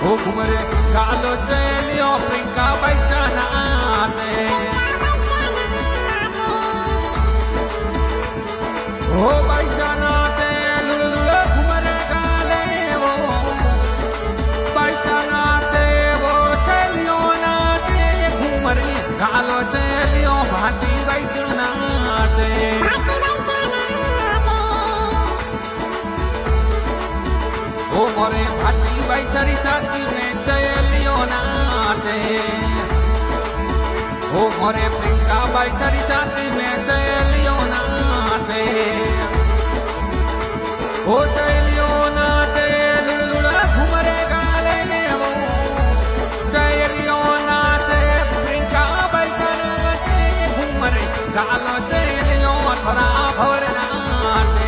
ओ घुमरे गालो से लियो प्रिंका पैसा ना आते ओ पैसा ना आते लुलुल घुमरे गाले वो पैसा ना आते वो से लियो ना आते घुमरे गालो से लियो भाती पैसा ना आते ओ मोरे भाती पैसा साथी में सहेलियों नाते ओ मोरे प्रिंका पैसा साथी में सहेलियों नाते ओ सहेलियों नाते लुलुला घुमरे गाले वो सहेलियों नाते प्रिंका पैसा नाते घुमरे गालो सहेलियों थोड़ा भर नाते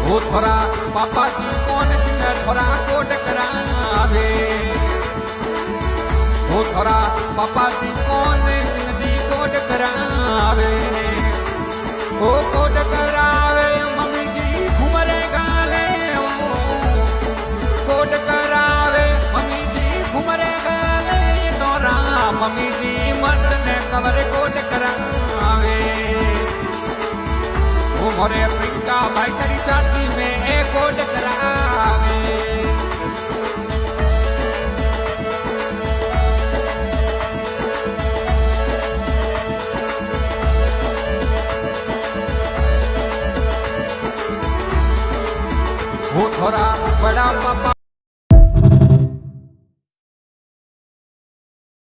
वो थोड़ा पापा जी कौन सिंह थोड़ा कोट करावे वो थोड़ा पापा जी कौन सिंह जी कोट करावे वो कोट करावे मम्मी जी घुमरे गाले वो कोट करावे मम्मी जी घुमरे गाले तोरा मम्मी जी मर्द ने कवर कोट करावे वो मोरे प्रिंका भाई सरी साथी में एक कोट करावे वो थोड़ा बड़ा पापा